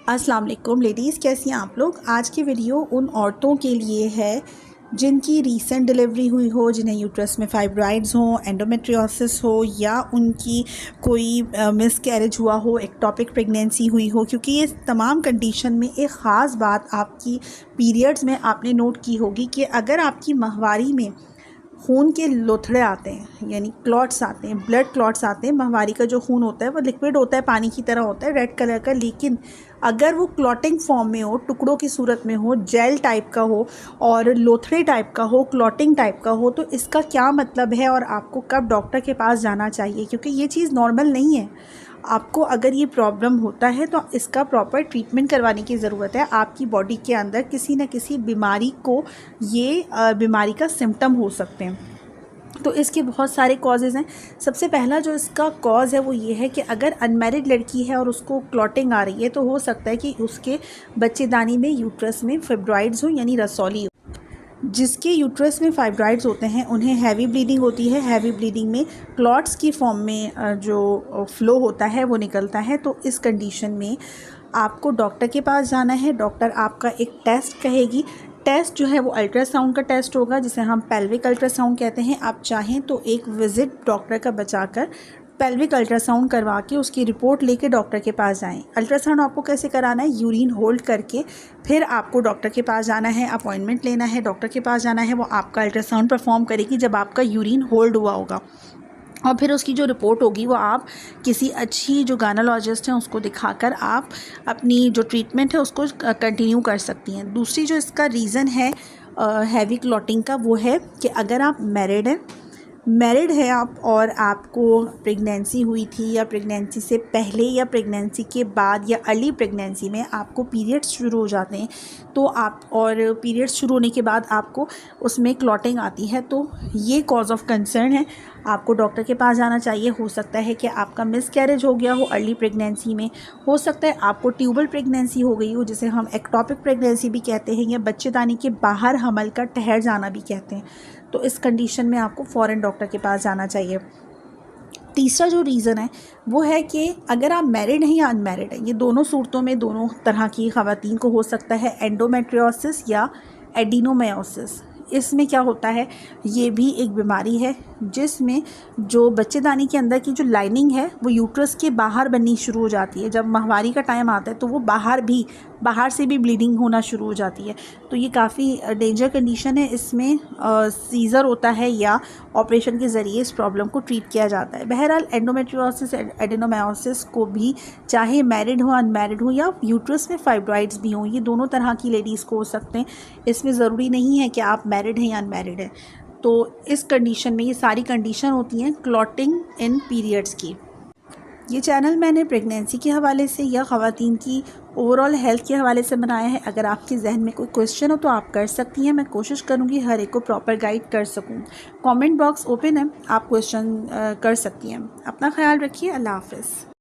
अस्सलाम वालेकुम लेडीज़, कैसी हैं आप लोग। आज की वीडियो उन औरतों के लिए है जिनकी रीसेंट डिलीवरी हुई हो, जिन्हें यूट्रस में फाइब्रॉइड्स हो, एंडोमेट्रियोसिस हो, या उनकी कोई मिसकैरेज हुआ हो, एक्टोपिक प्रेगनेंसी हुई हो। क्योंकि ये तमाम कंडीशन में एक ख़ास बात आपकी पीरियड्स में आपने नोट की होगी कि अगर आपकी माहवारी में खून के लोथड़े आते हैं, यानी क्लॉट्स आते हैं, ब्लड क्लॉट्स आते हैं। माहवारी का जो खून होता है वो लिक्विड होता है, पानी की तरह होता है, रेड कलर का, लेकिन अगर वो क्लॉटिंग फॉर्म में हो, टुकड़ों की सूरत में हो, जेल टाइप का हो और लोथड़े टाइप का हो, क्लॉटिंग टाइप का हो, तो इसका क्या मतलब है और आपको कब डॉक्टर के पास जाना चाहिए। क्योंकि ये चीज़ नॉर्मल नहीं है। आपको अगर ये प्रॉब्लम होता है तो इसका प्रॉपर ट्रीटमेंट करवाने की ज़रूरत है। आपकी बॉडी के अंदर किसी न किसी बीमारी को ये बीमारी का सिम्टम हो सकते हैं। तो इसके बहुत सारे कॉजेज़ हैं। सबसे पहला जो इसका कॉज़ है वो ये है कि अगर अनमैरिड लड़की है और उसको क्लॉटिंग आ रही है तो हो सकता है कि उसके बच्चेदानी में, यूट्रस में फाइब्रॉइड्स हो, यानी रसौली हो। जिसके यूट्रस में फाइब्रॉइड्स होते हैं उन्हें हैवी ब्लीडिंग होती है। हैवी ब्लीडिंग में क्लॉट्स की फॉर्म में जो फ़्लो होता है वो निकलता है। तो इस कंडीशन में आपको डॉक्टर के पास जाना है। डॉक्टर आपका एक टेस्ट कहेगी। टेस्ट जो है वो अल्ट्रासाउंड का टेस्ट होगा, जिसे हम पेल्विक अल्ट्रासाउंड कहते हैं। आप चाहें तो एक विज़िट डॉक्टर का बचाकर पेल्विक अल्ट्रासाउंड करवा के उसकी रिपोर्ट लेके डॉक्टर के पास जाएं। अल्ट्रासाउंड आपको कैसे कराना है, यूरिन होल्ड करके फिर आपको डॉक्टर के पास जाना है, अपॉइंटमेंट लेना है, डॉक्टर के पास जाना है। वो आपका अल्ट्रासाउंड परफॉर्म करेगी जब आपका यूरिन होल्ड हुआ होगा, और फिर उसकी जो रिपोर्ट होगी वो आप किसी अच्छी जो गायनोलॉजिस्ट हैं उसको दिखाकर आप अपनी जो ट्रीटमेंट है उसको कंटिन्यू कर सकती हैं। दूसरी जो इसका रीज़न है हैवी क्लॉटिंग का, वो है कि अगर आप मैरिड हैं आप और आपको प्रेगनेंसी हुई थी, या प्रेगनेंसी से पहले या प्रेगनेंसी के बाद या अर्ली प्रेगनेंसी में आपको पीरियड्स शुरू हो जाते हैं, तो आप और पीरियड्स शुरू होने के बाद आपको उसमें क्लॉटिंग आती है, तो ये कॉज ऑफ कंसर्न है। आपको डॉक्टर के पास जाना चाहिए। हो सकता है कि आपका मिसकैरेज हो गया हो अर्ली प्रेगनेंसी में, हो सकता है आपको ट्यूबल प्रेगनेंसी हो गई हो, जिसे हम एक्टोपिक प्रेगनेंसी भी कहते हैं, या बच्चेदानी के बाहर हमल का ठहर जाना भी कहते हैं। तो इस कंडीशन में आपको फ़ौरन डॉक्टर के पास जाना चाहिए। तीसरा जो रीज़न है वो है कि अगर आप मैरिड हैं या अनमैरिड हैं, ये दोनों सूरतों में दोनों तरह की ख़वातीन को हो सकता है एंडोमेट्रियोसिस या एडिनोमायोसिस। इसमें क्या होता है, ये भी एक बीमारी है जिसमें जो बच्चेदानी के अंदर की जो लाइनिंग है वो यूट्रस के बाहर बननी शुरू हो जाती है। जब माहवारी का टाइम आता है तो वो बाहर से भी ब्लीडिंग होना शुरू हो जाती है। तो ये काफ़ी डेंजर कंडीशन है। इसमें सीज़र होता है या ऑपरेशन के ज़रिए इस प्रॉब्लम को ट्रीट किया जाता है। बहरहाल एंडोमेट्रियोसिस, एडिनोमायोसिस को भी चाहे मैरिड हो, अनमैरिड हो, या यूट्रस में फाइब्रॉइड्स भी हों, ये दोनों तरह की लेडीज़ को हो सकते हैं। इसमें ज़रूरी नहीं है कि आप मैरिड हैं या अनमैरिड हैं। तो इस कंडीशन में ये सारी कंडीशन होती हैं क्लॉटिंग इन पीरियड्स की। ये चैनल मैंने प्रेगनेंसी के हवाले से या ख़वातीन की ओवरऑल हेल्थ के हवाले से बनाया है। अगर आपके जहन में कोई क्वेश्चन हो तो आप कर सकती हैं। मैं कोशिश करूँगी हर एक को प्रॉपर गाइड कर सकूँ। कमेंट बॉक्स ओपन है, आप क्वेश्चन कर सकती हैं। अपना ख्याल रखिए। अल्लाह हाफ़िज़।